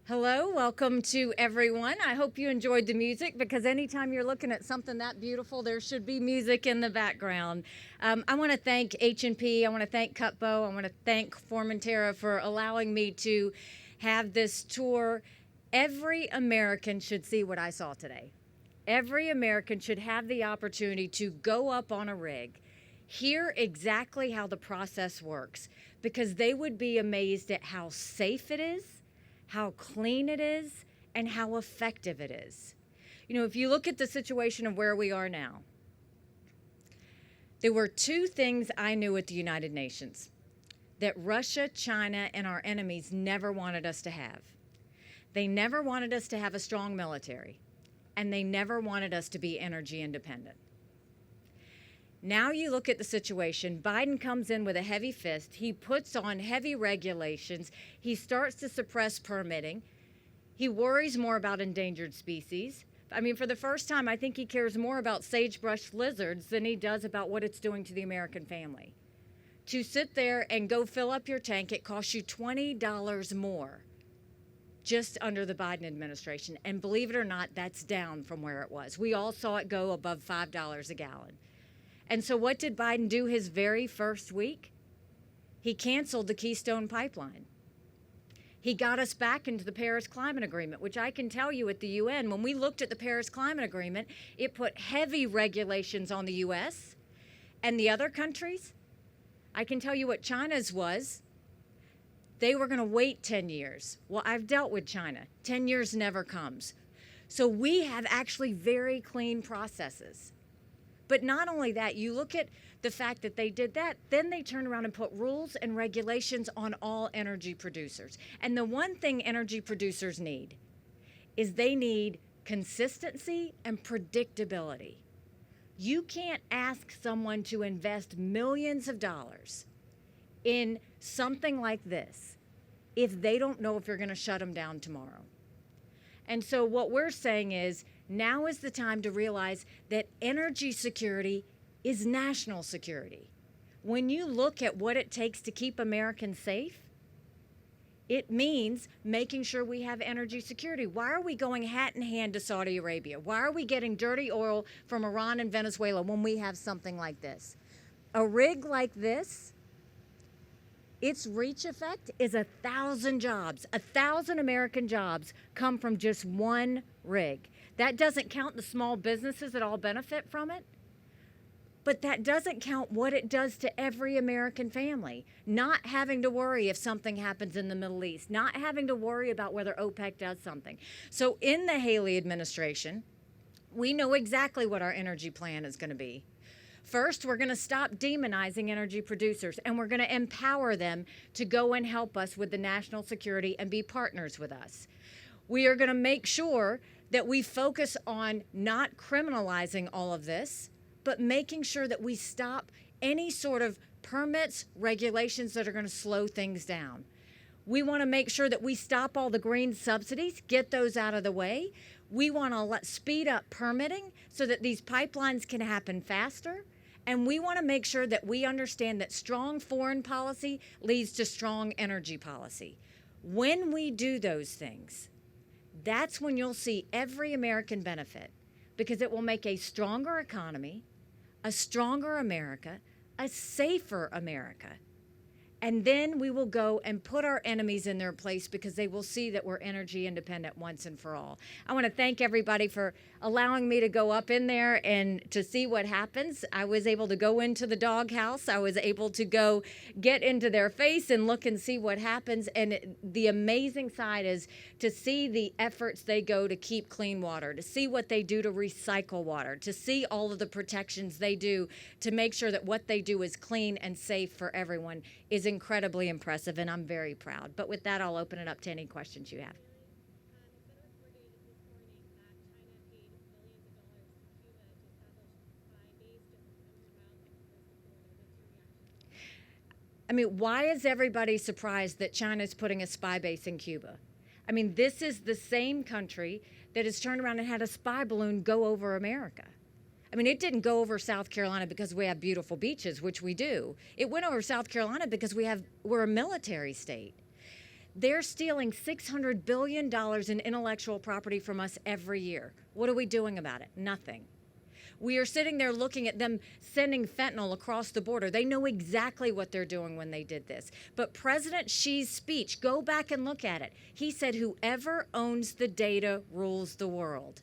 Hello, welcome to everyone. I hope you enjoyed the music because anytime you're looking at something that beautiful, there should be music in the background. I want to thank H&P, I want to thank Cutbow, I want to thank Formentera for allowing me to have this tour. Every American should see what I saw today. Every American should have the opportunity to go up on a rig, hear exactly how the process works, because they would be amazed at how safe it is, how clean it is, and how effective it is. You know, if you look at the situation of where we are now, there were two things I knew at the United Nations that Russia, China, and our enemies never wanted us to have. They never wanted us to have a strong military, and they never wanted us to be energy independent. Now you look at the situation, Biden comes in with a heavy fist. He puts on heavy regulations. He starts to suppress permitting. He worries more about endangered species. I mean, for the first time, I think he cares more about sagebrush lizards than he does about what it's doing to the American family. To sit there and go fill up your tank, it costs you $20 more just under the Biden administration. And believe it or not, that's down from where it was. We all saw it go above $5 a gallon. And so what did Biden do his very first week? He canceled the Keystone Pipeline. He got us back into the Paris Climate Agreement, which I can tell you at the UN, when we looked at the Paris Climate Agreement, it put heavy regulations on the US and the other countries. I can tell you what China's was. They were going to wait 10 years. Well, I've dealt with China. 10 years never comes. So we have actually very clean processes. But not only that, you look at the fact that they did that, then they turn around and put rules and regulations on all energy producers. And the one thing energy producers need is they need consistency and predictability. You can't ask someone to invest millions of dollars in something like this if they don't know if you're going to shut them down tomorrow. And so what we're saying is, now is the time to realize that energy security is national security. When you look at what it takes to keep Americans safe, it means making sure we have energy security. Why are we going hat in hand to Saudi Arabia? Why are we getting dirty oil from Iran and Venezuela when we have something like this? A rig like this, its reach effect is 1,000 jobs. 1,000 American jobs come from just one rig. That doesn't count the small businesses that all benefit from it, but that doesn't count what it does to every American family. Not having to worry if something happens in the Middle East, not having to worry about whether OPEC does something. So in the Haley administration, we know exactly what our energy plan is going to be. First, we're going to stop demonizing energy producers, and we're going to empower them to go and help us with the national security and be partners with us. We are going to make sure that we focus on not criminalizing all of this, but making sure that we stop any sort of permits, regulations that are going to slow things down. We want to make sure that we stop all the green subsidies, get those out of the way. We want to speed up permitting so that these pipelines can happen faster. And we want to make sure that we understand that strong foreign policy leads to strong energy policy. When we do those things, that's when you'll see every American benefit, because it will make a stronger economy, a stronger America, a safer America. And then we will go and put our enemies in their place because they will see that we're energy independent once and for all. I want to thank everybody for allowing me to go up in there and to see what happens. I was able to go into the doghouse. I was able to go get into their face and look and see what happens. And the amazing side is to see the efforts they go to keep clean water, to see what they do to recycle water, to see all of the protections they do to make sure that what they do is clean and safe for everyone is incredibly impressive, and I'm very proud. But with that, I'll open it up to any questions you have. I mean, why is everybody surprised that China's putting a spy base in Cuba? I mean, this is the same country that has turned around and had a spy balloon go over America. I mean, it didn't go over South Carolina because we have beautiful beaches, which we do. It went over South Carolina because we're a military state. They're stealing $600 billion in intellectual property from us every year. What are we doing about it? Nothing. We are sitting there looking at them sending fentanyl across the border. They know exactly what they're doing when they did this. But President Xi's speech, go back and look at it. He said, whoever owns the data rules the world.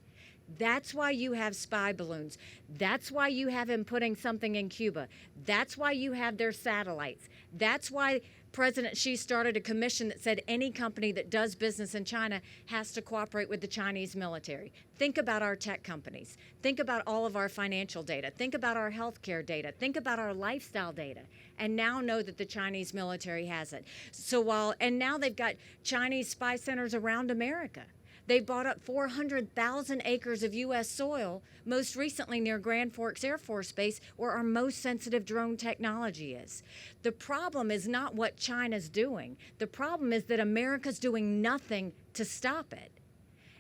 That's why you have spy balloons. That's why you have him putting something in Cuba. That's why you have their satellites. That's why President Xi started a commission that said any company that does business in China has to cooperate with the Chinese military. Think about our tech companies. Think about all of our financial data. Think about our healthcare data. Think about our lifestyle data. And now know that the Chinese military has it. And now they've got Chinese spy centers around America. They bought up 400,000 acres of U.S. soil, most recently near Grand Forks Air Force Base, where our most sensitive drone technology is. The problem is not what China's doing. The problem is that America's doing nothing to stop it.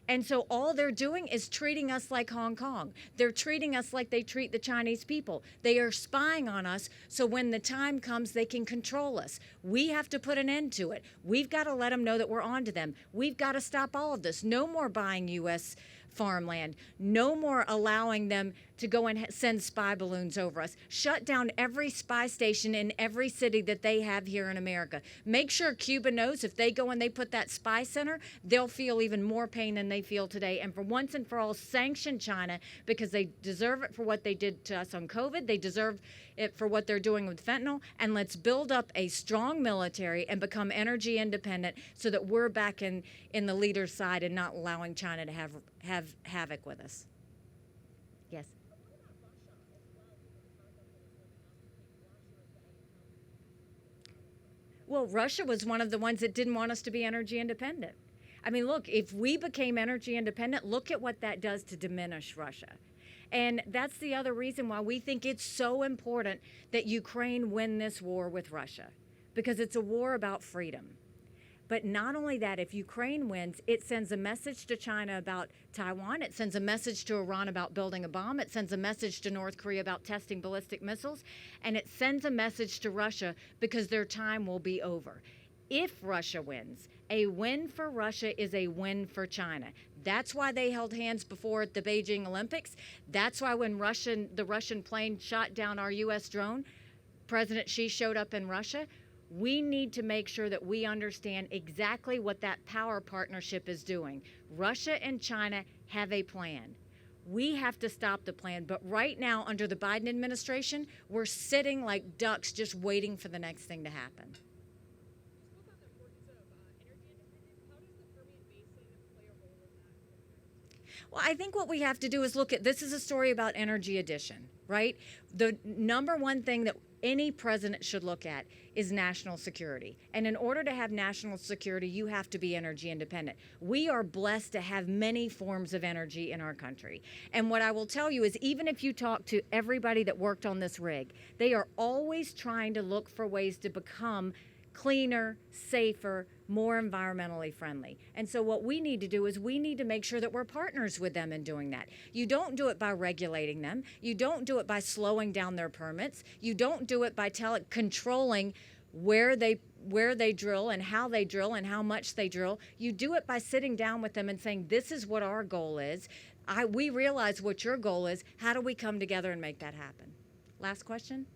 And so all they're doing is treating us like Hong Kong. They're treating us like they treat the Chinese people. They are spying on us so when the time comes, they can control us. We have to put an end to it. We've got to let them know that we're on to them. We've got to stop all of this. No more buying U.S. farmland. No more allowing them to go and send spy balloons over us. Shut down every spy station in every city that they have here in America. Make sure Cuba knows if they go and they put that spy center, they'll feel even more pain than they feel today. And for once and for all, sanction China because they deserve it for what they did to us on COVID. They deserve it for what they're doing with fentanyl. And let's build up a strong military and become energy independent so that we're back in the leader's side and not allowing China to have havoc with us. Yes. Well, Russia was one of the ones that didn't want us to be energy independent. I mean, look, if we became energy independent, look at what that does to diminish Russia. And that's the other reason why we think it's so important that Ukraine win this war with Russia, because it's a war about freedom. But not only that, if Ukraine wins, it sends a message to China about Taiwan. It sends a message to Iran about building a bomb. It sends a message to North Korea about testing ballistic missiles. And it sends a message to Russia because their time will be over. If Russia wins, a win for Russia is a win for China. That's why they held hands before at the Beijing Olympics. That's why when the Russian plane shot down our U.S. drone, President Xi showed up in Russia. We need to make sure that we understand exactly what that power partnership is doing. Russia and China have a plan. We have to stop the plan. But right now, under the Biden administration, we're sitting like ducks just waiting for the next thing to happen. Well, I think what we have to do is look at, this is a story about energy addition, right? The number one thing that any president should look at is national security. And in order to have national security, you have to be energy independent. We are blessed to have many forms of energy in our country. And what I will tell you is, even if you talk to everybody that worked on this rig, they are always trying to look for ways to become cleaner, safer, more environmentally friendly. And so what we need to do is we need to make sure that we're partners with them in doing that. You don't do it by regulating them. You don't do it by slowing down their permits. You don't do it by controlling where they drill and how much they drill. You do it by sitting down with them and saying, this is what our goal is. We realize what your goal is. How do we come together and make that happen? Last question?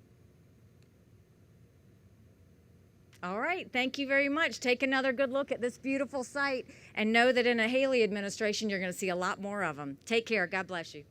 All right, thank you very much. Take another good look at this beautiful site and know that in a Haley administration, you're going to see a lot more of them. Take care. God bless you.